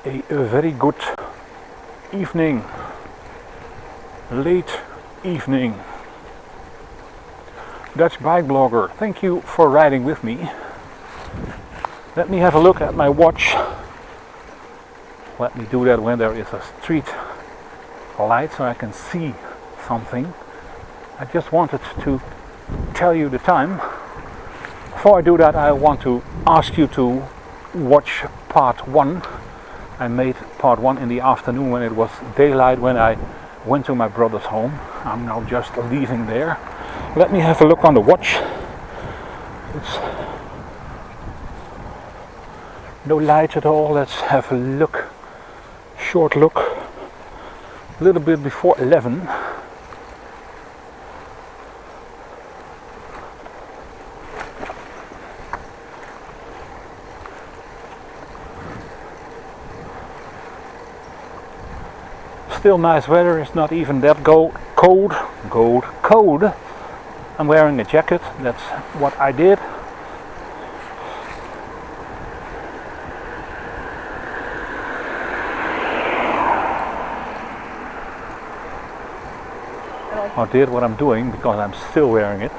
A very good evening, late evening. Dutch bike blogger, thank you for riding with me. Let me have a look at my watch. Let me do that when there is a street light so I can see something. I just wanted to tell you the time. Before I do that, I want to ask you to watch part 1. I made part 1 in the afternoon when it was daylight, when I went to my brother's home. I'm now just leaving there. Let me have a look on the watch. It's no light at all. Let's have a look. Short look. A little bit before 11. Still nice weather, it's not even that cold. I'm wearing a jacket, that's what I did. I did what I'm doing because I'm still wearing it.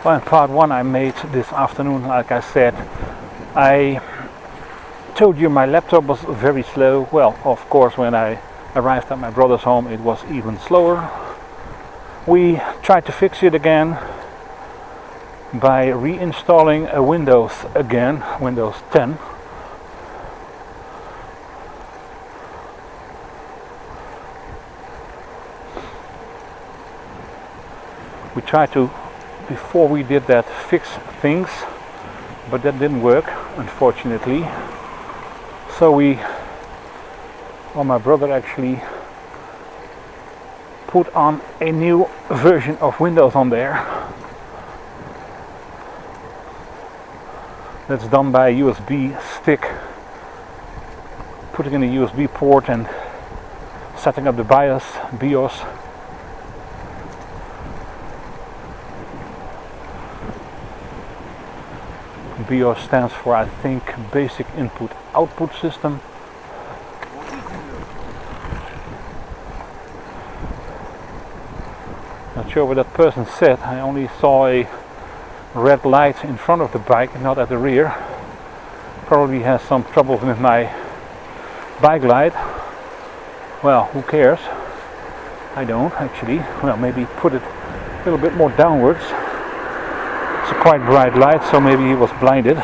Well, in part 1 I made this afternoon, like I said, I told you my laptop was very slow. Well, of course, when I arrived at my brother's home it was even slower. We tried to fix it again by reinstalling a Windows again, Windows 10. We tried to, before we did that, fix things, but that didn't work, unfortunately. So my brother actually put on a new version of Windows on there. That's done by a USB stick, putting in a USB port and setting up the BIOS. BIOS stands for, I think, Basic Input Output System. Not sure what that person said. I only saw a red light in front of the bike, not at the rear. Probably has some trouble with my bike light. Well, who cares? I don't actually. Well, maybe put it a little bit more downwards. It's a quite bright light, so maybe he was blinded.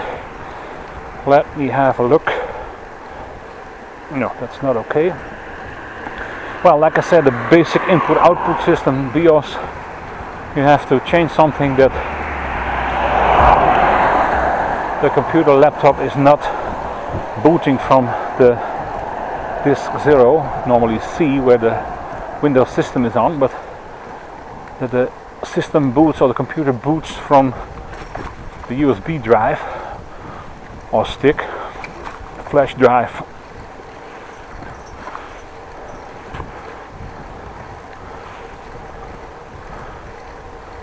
Let me have a look. No, that's not okay. Well, like I said, the basic input output system, BIOS, you have to change something that the computer laptop is not booting from the disk 0, normally C, where the Windows system is on, but that the system boots, or the computer boots, from the USB drive or stick, flash drive.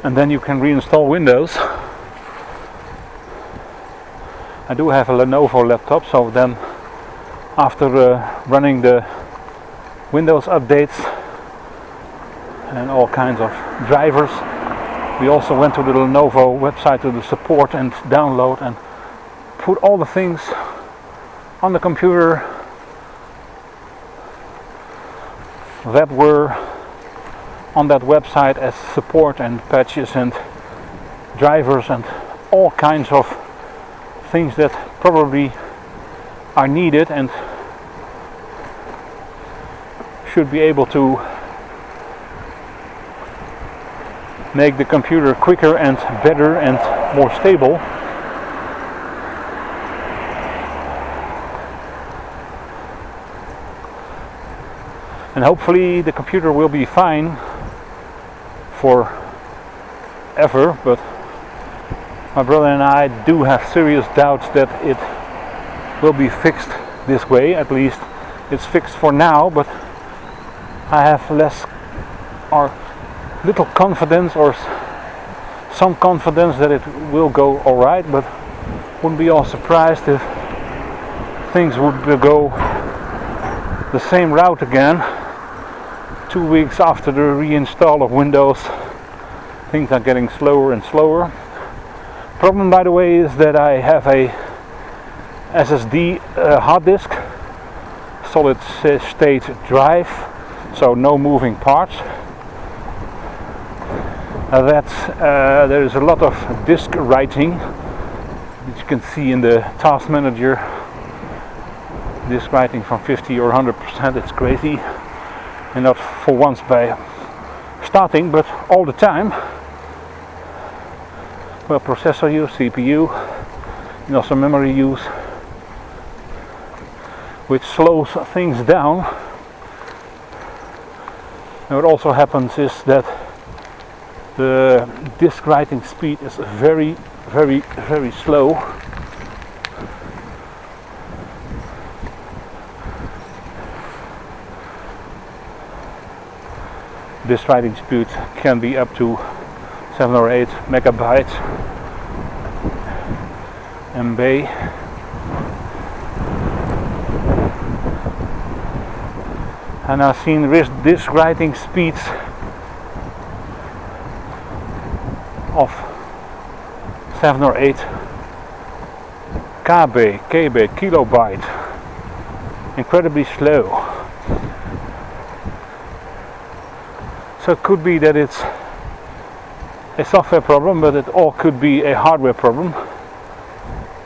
And then you can reinstall Windows. I do have a Lenovo laptop, so then after running the Windows updates and all kinds of drivers, we also went to the Lenovo website to the support and download and put all the things on the computer that were on that website as support and patches and drivers and all kinds of things that probably are needed and should be able to make the computer quicker and better and more stable. And hopefully the computer will be fine forever, but my brother and I do have serious doubts that it will be fixed this way. At least it's fixed for now, but I have less, or little confidence or some confidence that it will go alright, but wouldn't be all surprised if things would go the same route again. 2 weeks after the reinstall of Windows, things are getting slower and slower. Problem, by the way, is that I have a SSD hard disk, solid state drive, so no moving parts. There is a lot of disk writing, as you can see in the task manager. Disk writing from 50 or 100%, it's crazy. And not for once by starting, but all the time. Well, processor use, CPU, and also memory use, which slows things down. And what also happens is that the disk writing speed is very, very, very slow. Disk writing speed can be up to 7 or 8 megabytes MB. And I've seen disk writing speeds of 7 or 8 KB, kilobyte. Incredibly slow. So it could be that it's a software problem, but it all could be a hardware problem.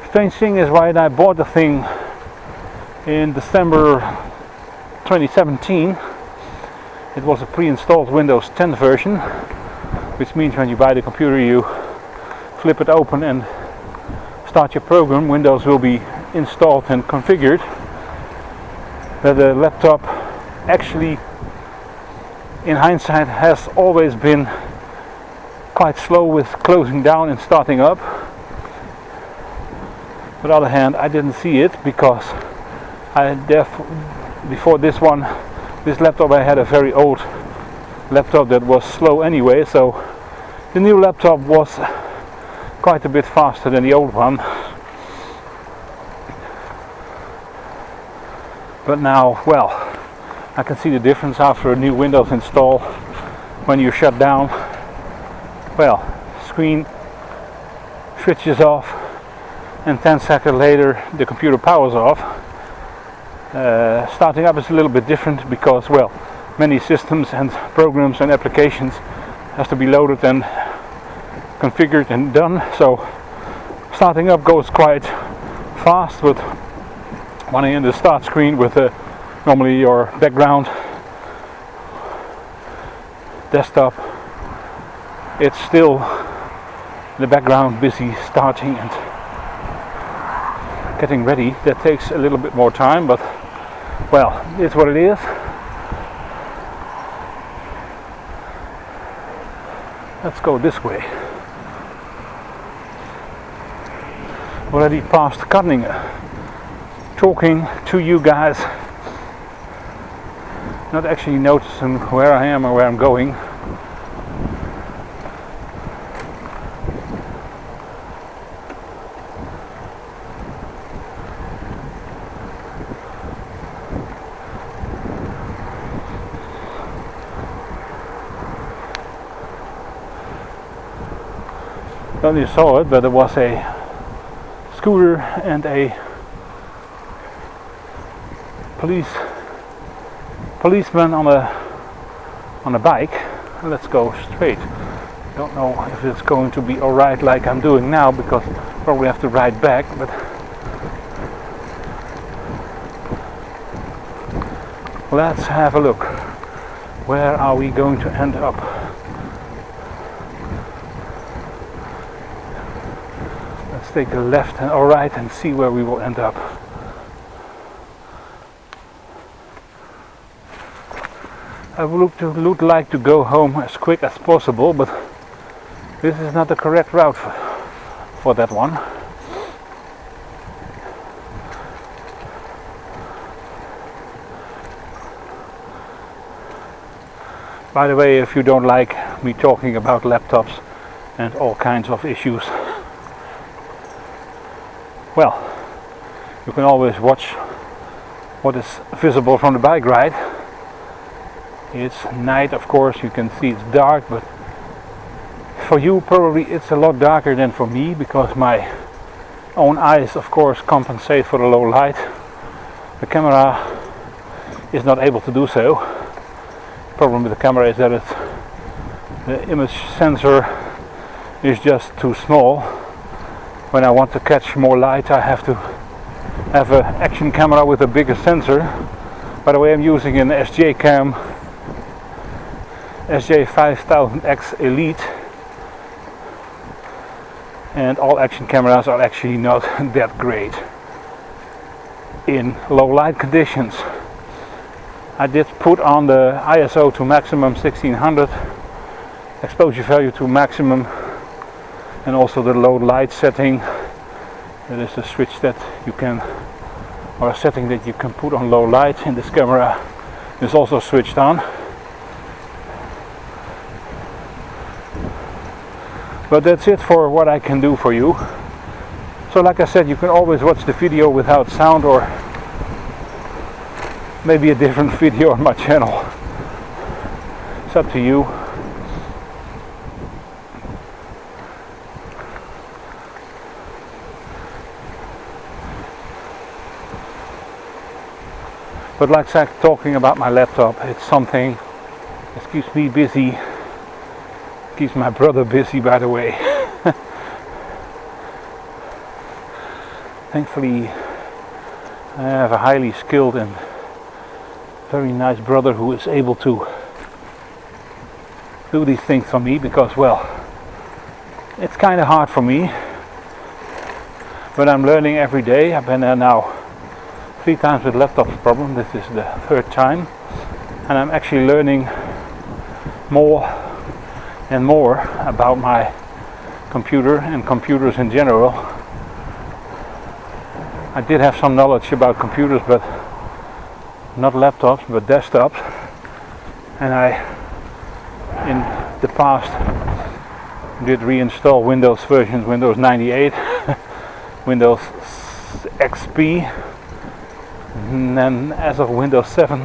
Strange thing is, when I bought the thing in December 2017, it was a pre-installed Windows 10 version, which means when you buy the computer you flip it open and start your program, Windows will be installed and configured. But the laptop actually, in hindsight, has always been quite slow with closing down and starting up. On the other hand, I didn't see it because before this laptop, I had a very old laptop that was slow anyway, so the new laptop was quite a bit faster than the old one. But now, well, I can see the difference after a new Windows install. When you shut down, well, screen switches off and 10 seconds later the computer powers off. Starting up is a little bit different because, well, many systems and programs and applications has to be loaded and configured and done, so starting up goes quite fast. But when you're in the start screen with normally your background desktop, it's still the background busy starting and getting ready. That takes a little bit more time, but well, it's what it is. Let's go this way. Already past Groningen, talking to you guys, not actually noticing where I am or where I'm going. I only saw it, but there was a scooter and a policeman on a bike. Let's go straight. Don't know if it's going to be alright like I'm doing now, because probably have to ride back, but let's have a look. Where are we going to end up? Let's take a left and a right and see where we will end up. I would like to go home as quick as possible, but this is not the correct route for that one. By the way, if you don't like me talking about laptops and all kinds of issues, well, you can always watch what is visible from the bike ride. It's night, of course, you can see it's dark, but for you probably it's a lot darker than for me, because my own eyes of course compensate for the low light. The camera is not able to do so. The problem with the camera is that the image sensor is just too small. When I want to catch more light, I have to have an action camera with a bigger sensor. By the way, I'm using an SJCAM SJ5000X Elite, and all action cameras are actually not that great in low light conditions. I did put on the ISO to maximum 1600, exposure value to maximum, and also the low light setting. That is a switch that you can, or a setting that you can put on low light in this camera, is also switched on. But that's it for what I can do for you. So like I said, you can always watch the video without sound, or maybe a different video on my channel. It's up to you. But like I said, talking about my laptop, it's something that keeps me busy. Keeps my brother busy, by the way. Thankfully, I have a highly skilled and very nice brother who is able to do these things for me, because, well, it's kind of hard for me, but I'm learning every day. I've been there now 3 times with laptop problem. This is the 3rd time, and I'm actually learning more and more about my computer and computers in general. I did have some knowledge about computers, but not laptops, but desktops. And I, in the past, did reinstall Windows versions, Windows 98, Windows XP, and then as of Windows 7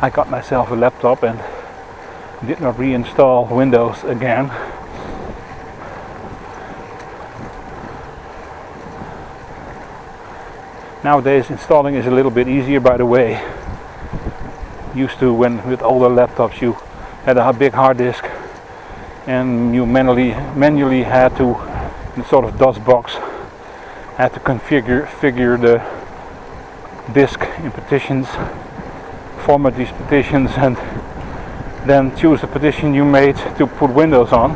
I got myself a laptop and did not reinstall Windows again. Nowadays installing is a little bit easier, by the way. Used to, when with older laptops you had a big hard disk and you manually had to, in a sort of DOS box, had to configure the disk in partitions, format these partitions, and then choose the partition you made to put Windows on.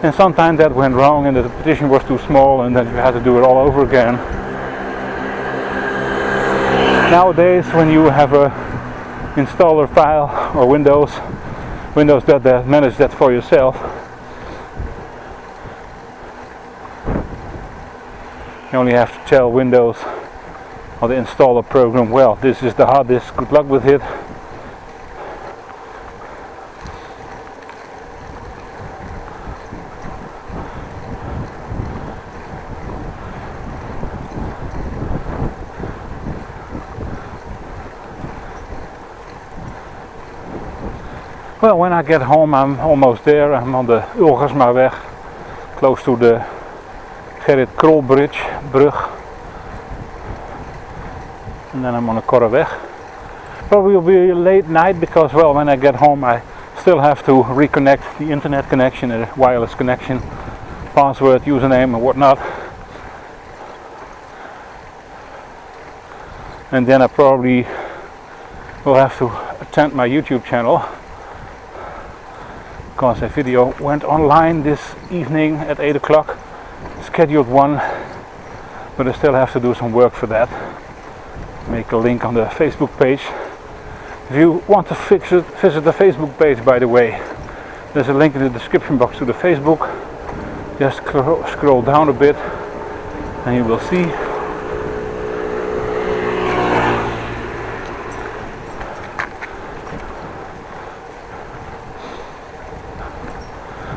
And sometimes that went wrong and the partition was too small, and then you had to do it all over again. Nowadays, when you have a installer file or Windows that manage that for yourself, you only have to tell Windows or the installer program, well, this is the hard disk, good luck with it. Well, when I get home, I'm almost there. I'm on the Ulgersmaweg, close to the Gerrit brug, and then I'm on the Korreweg. Probably will be a late night because, well, when I get home I still have to reconnect the internet connection, a wireless connection, password, username and whatnot. And then I probably will have to attend my YouTube channel, because a video went online this evening at 8 o'clock, scheduled one, but I still have to do some work for that. Make a link on the Facebook page. If you want to visit the Facebook page, by the way, there's a link in the description box to the Facebook. Just scroll down a bit and you will see.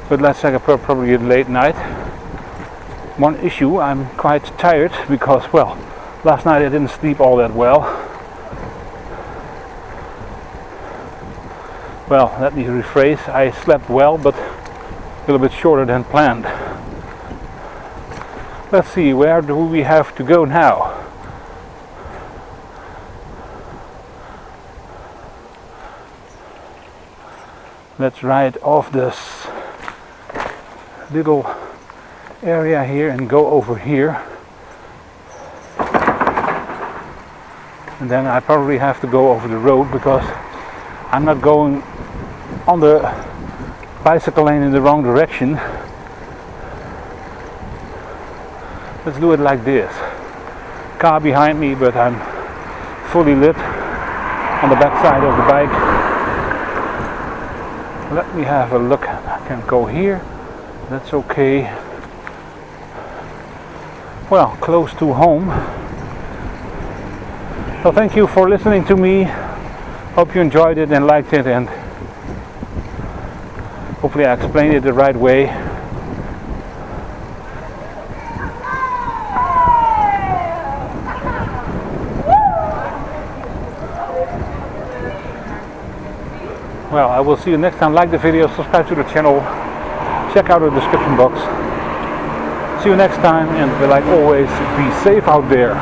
But let's say probably a late night. One issue, I'm quite tired because, well, last night I didn't sleep all that well. Well, let me rephrase, I slept well, but a little bit shorter than planned. Let's see, where do we have to go now? Let's ride off this little area here and go over here. And then I probably have to go over the road because I'm not going on the bicycle lane in the wrong direction. Let's do it like this. Car behind me, but I'm fully lit on the back side of the bike. Let me have a look. I can go here. That's okay. Well, close to home. So thank you for listening to me. Hope you enjoyed it and liked it, and hopefully I explained it the right way. Well, I will see you next time. Like the video, subscribe to the channel, check out the description box. See you next time, and like always, be safe out there.